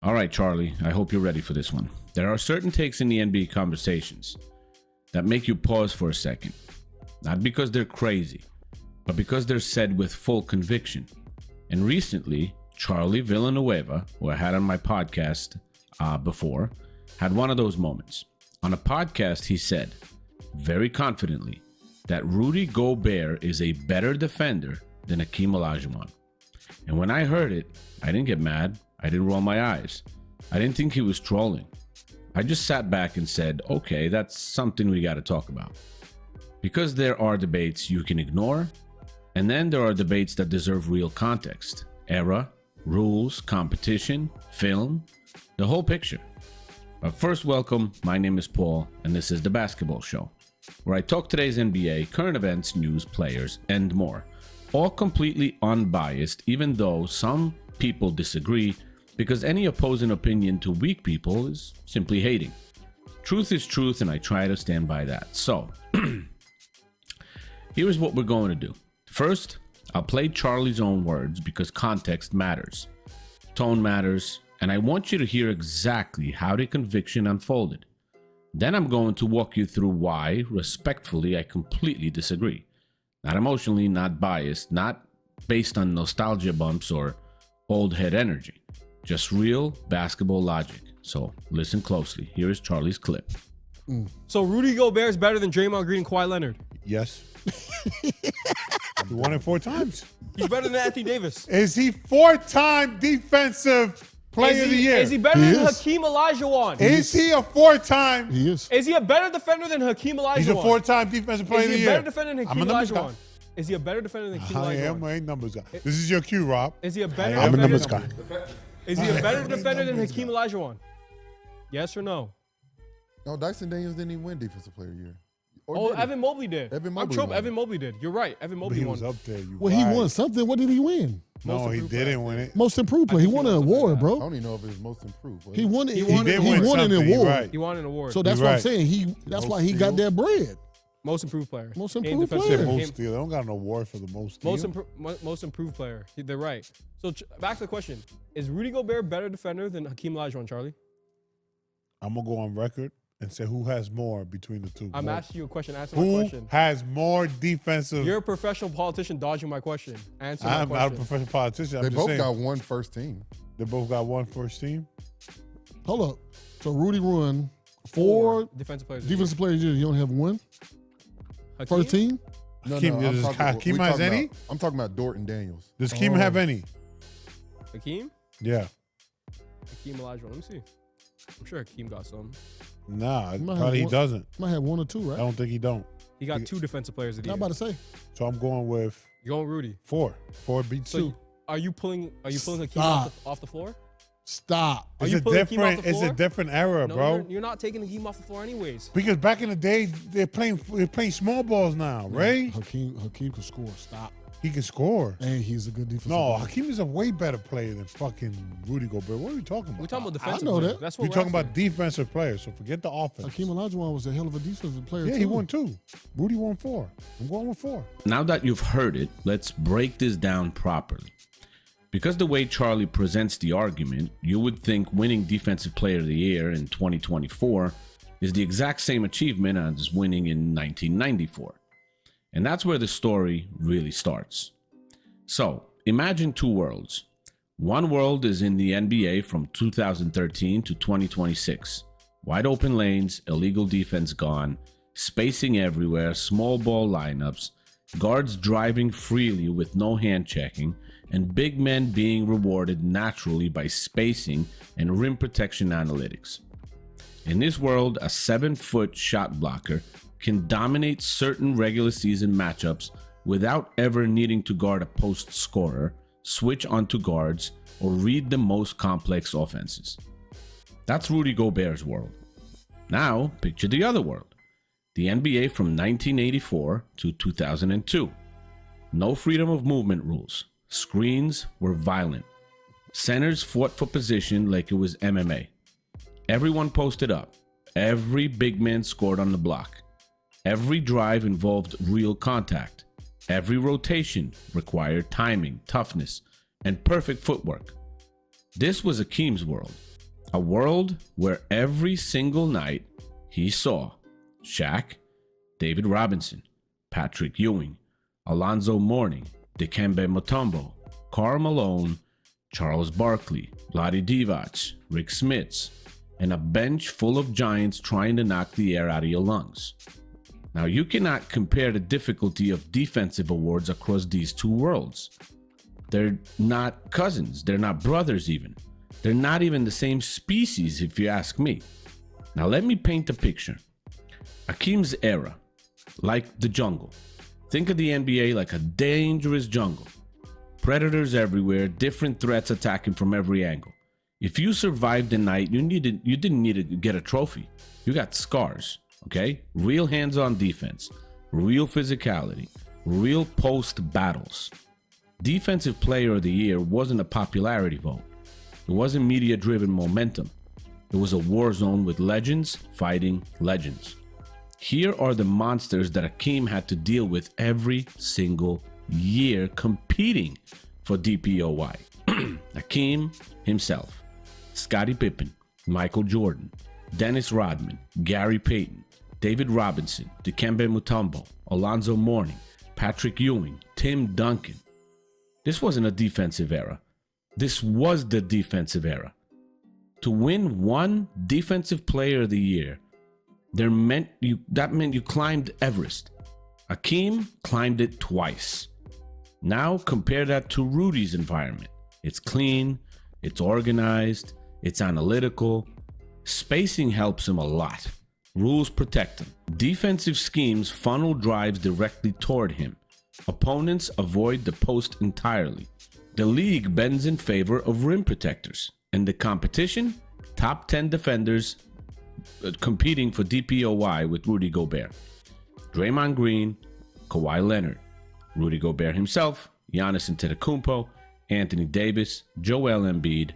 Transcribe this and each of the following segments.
All right, Charlie, I hope you're ready for this one. There are certain takes in the NBA conversations that make you pause for a second. Not because they're crazy, but because they're said with full conviction. And recently, Charlie Villanueva, who I had on my podcast before, had one of those moments. On a podcast, he said, very confidently, that Rudy Gobert is a better defender than Hakeem Olajuwon. And when I heard it, I didn't get mad. I didn't roll my eyes. I didn't think he was trolling. I just sat back and said, okay, that's something we got to talk about. Because there are debates you can ignore, and then there are debates that deserve real context. Era, rules, competition, film, the whole picture. But first, welcome. My name is Paul, and this is The Basketball Show, where I talk today's NBA, current events, news, players, and more. All completely unbiased, even though some people disagree, because any opposing opinion to weak people is simply hating. Truth is truth, and I try to stand by that. So, here's what we're going to do. First, I'll play Charlie's own words because context matters. Tone matters, and I want you to hear exactly how the conviction unfolded. Then I'm going to walk you through why, respectfully, I completely disagree. Not emotionally, not biased, not based on nostalgia bumps or old head energy. Just real basketball logic. So listen closely. Here is Charlie's clip. So Rudy Gobert is better than Draymond Green and Kawhi Leonard? Yes. He won it 4 times. He's better than Anthony Davis. Is he 4-time defensive player of the year? Is he better than Hakeem Olajuwon? Is he a 4-time? He is. Is he a better defender than Hakeem Olajuwon? He's a 4-time defensive player of the Is he year. a better defender than Hakeem Olajuwon? Is he a better defender than Hakeem I am Olajuwon? a numbers guy. This is your cue, Rob. Is he a better I'm a defender? numbers guy. Is he a better defender than Hakeem Olajuwon? Yes or no? No, Dyson Daniels didn't even win Defensive Player of the Year. Or Oh, did he? Evan Mobley did. Evan I'm Mobley sure won. Evan Mobley did. You're right. Evan But Mobley he won. was up there. You Well, he right. won something. What did he win? No, Most he improved didn't win it. Most improved player. He won an award, I bro. don't even know if it was most improved. He won it. He He won did an win won an something, you're award. right. He won an award. So that's You're what I'm right. saying. That's why he got that bread. Most improved player. Most Game improved defensive player. Said game- most steal. They don't got an award for the most steal. Most improved player. They're right. So back to the question: is Rudy Gobert better defender than Hakeem Olajuwon, Charlie? I'm gonna go on record and say who has more between the two. I'm More. asking you a question. Answer my Who question. has more defensive? You're a professional politician dodging my question. Answer my I'm not a question. professional politician. I'm They just both saying. got one first team. They both got one first team. Hold up. So Rudy won 4 defensive players. defensive players. You only have one Hakeem? first team. No, Hakeem- no, does Hakeem has any? I'm talking about Dorton Daniels. Does Keem have any? Hakeem? Yeah. Hakeem Olajuwon. Let me see. I'm sure Hakeem got some. Nah, Might have probably he one. doesn't. Might have 1 or 2, I right? don't think he don't. He got 2 defensive players of the I'm year. about to say. So I'm going with You're going Rudy. 4. 4 beats So 2. are you pulling Hakeem Stop. off the floor? Stop. Are It's you a pulling Hakeem off different. the It's a floor? different era, No, bro. you're not taking Hakeem off the floor anyways. Because back in the day, they're playing small balls now, right? Hakeem can score. Stop. He can score. And he's a good defensive No, player. Hakeem is a way better player than fucking Rudy Gobert. What are we talking about? We're talking about defensive know players. that. That's what We're we're talking asking. about defensive players, so forget the offense. Hakeem Olajuwon was a hell of a defensive player, Yeah, too. he won 2. Rudy won 4. I'm going with 4. Now that you've heard it, let's break this down properly. Because the way Charlie presents the argument, you would think winning Defensive Player of the Year in 2024 is the exact same achievement as winning in 1994. And that's where the story really starts. So, imagine 2 worlds. One world is in the NBA from 2013 to 2026. Wide open lanes, illegal defense gone, spacing everywhere, small ball lineups, guards driving freely with no hand checking, and big men being rewarded naturally by spacing and rim protection analytics. In this world, a 7-foot shot blocker can dominate certain regular season matchups without ever needing to guard a post scorer, switch onto guards, or read the most complex offenses. That's Rudy Gobert's world. Now, picture the other world. The NBA from 1984 to 2002. No freedom of movement rules. Screens were violent. Centers fought for position like it was MMA. Everyone posted up. Every big man scored on the block. Every drive involved real contact. Every rotation required timing, toughness, and perfect footwork. This was Hakeem's world. A world where every single night he saw Shaq, David Robinson, Patrick Ewing, Alonzo Mourning, Dikembe Mutombo, Karl Malone, Charles Barkley, Vlade Divac, Rick Smits, and a bench full of giants trying to knock the air out of your lungs. Now, you cannot compare the difficulty of defensive awards across these two worlds. They're not cousins. They're not brothers even. They're not even the same species, if you ask me. Now, let me paint a picture. Hakeem's era, like the jungle. Think of the NBA like a dangerous jungle. Predators everywhere, different threats attacking from every angle. If you survived the night, you didn't need to get a trophy. You got scars, okay? Real hands-on defense, real physicality, real post battles. Defensive Player of the Year wasn't a popularity vote. It wasn't media-driven momentum. It was a war zone with legends fighting legends. Here are the monsters that Hakeem had to deal with every single year competing for DPOY. Hakeem himself, Scottie Pippen, Michael Jordan, Dennis Rodman, Gary Payton, David Robinson, Dikembe Mutombo, Alonzo Mourning, Patrick Ewing, Tim Duncan. This wasn't a defensive era. This was the defensive era. To win one Defensive Player of the Year, that meant you climbed Everest. Hakeem climbed it twice. Now compare that to Rudy's environment. It's clean, it's organized, it's analytical. Spacing helps him a lot. Rules protect him. Defensive schemes funnel drives directly toward him. Opponents avoid the post entirely. The league bends in favor of rim protectors. In the competition, top 10 defenders competing for DPOY with Rudy Gobert. Draymond Green, Kawhi Leonard, Rudy Gobert himself, Giannis Antetokounmpo, Anthony Davis, Joel Embiid,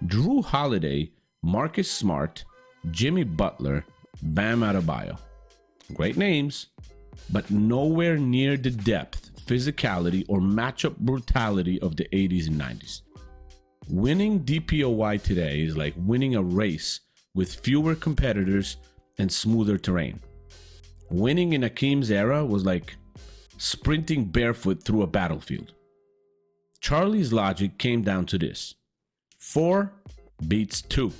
Drew Holiday, Marcus Smart, Jimmy Butler, Bam Adebayo. Great names, but nowhere near the depth, physicality, or matchup brutality of the 80s and 90s. Winning DPOY today is like winning a race with fewer competitors and smoother terrain. Winning in Hakeem's era was like sprinting barefoot through a battlefield. Charlie's logic came down to this: 4 beats 2.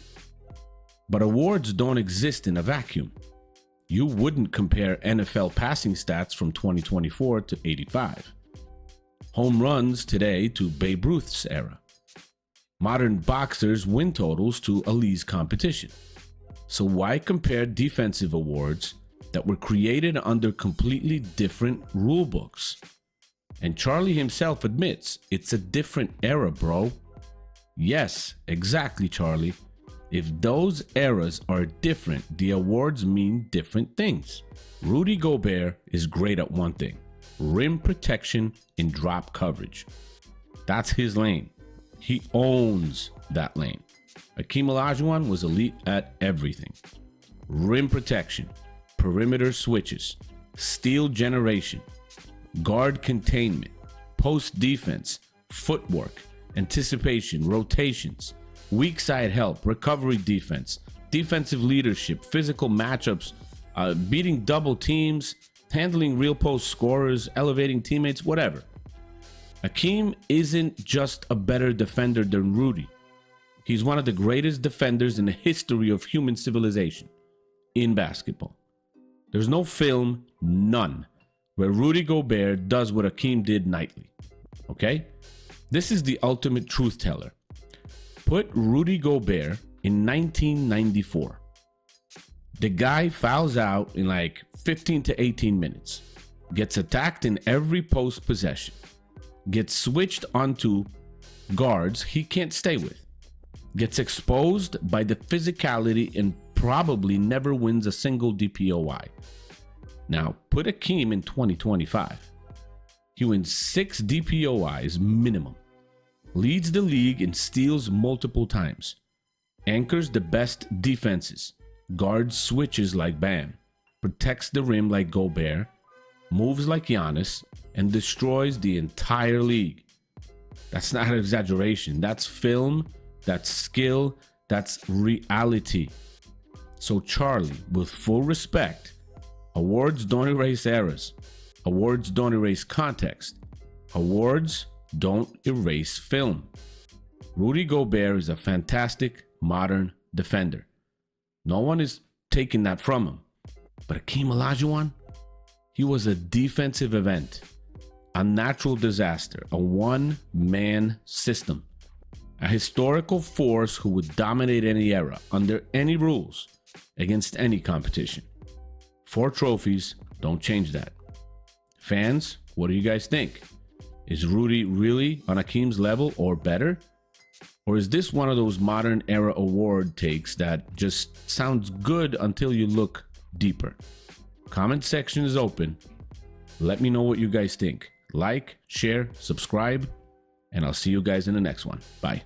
But awards don't exist in a vacuum. You wouldn't compare NFL passing stats from 2024 to 85. Home runs today to Babe Ruth's era. Modern boxers' win totals to Ali's competition. So why compare defensive awards that were created under completely different rule books? And Charlie himself admits it's a different era, bro. Yes, exactly, Charlie. If those eras are different, the awards mean different things. Rudy Gobert is great at one thing: rim protection and drop coverage. That's his lane. He owns that lane. Hakeem Olajuwon was elite at everything: rim protection, perimeter switches, steal generation, guard containment, post defense, footwork, anticipation, rotations, weak side help, recovery defense, defensive leadership, physical matchups, beating double teams, handling real post scorers, elevating teammates, whatever. Hakeem isn't just a better defender than Rudy. He's one of the greatest defenders in the history of human civilization in basketball. There's no film, none, where Rudy Gobert does what Hakeem did nightly. Okay? This is the ultimate truth teller. Put Rudy Gobert in 1994. The guy fouls out in like 15 to 18 minutes. Gets attacked in every post possession. Gets switched onto guards he can't stay with. Gets exposed by the physicality and probably never wins a single DPOY. Now, put Hakeem in 2025. He wins 6 DPOYs minimum. Leads the league in steals multiple times. Anchors the best defenses. Guards switches like Bam. Protects the rim like Gobert. Moves like Giannis. And destroys the entire league. That's not an exaggeration. That's film. That's skill. That's reality. So Charlie, with full respect, awards don't erase eras. Awards don't erase context. Awards don't erase film. Rudy Gobert is a fantastic modern defender. No one is taking that from him. But Hakeem Olajuwon, he was a defensive event, a natural disaster, a one-man system, a historical force who would dominate any era, under any rules, against any competition. 4 trophies, don't change that. Fans, what do you guys think? Is Rudy really on Hakeem's level or better? Or is this one of those modern era award takes that just sounds good until you look deeper? Comment section is open. Let me know what you guys think. Like, share, subscribe, and I'll see you guys in the next one. Bye.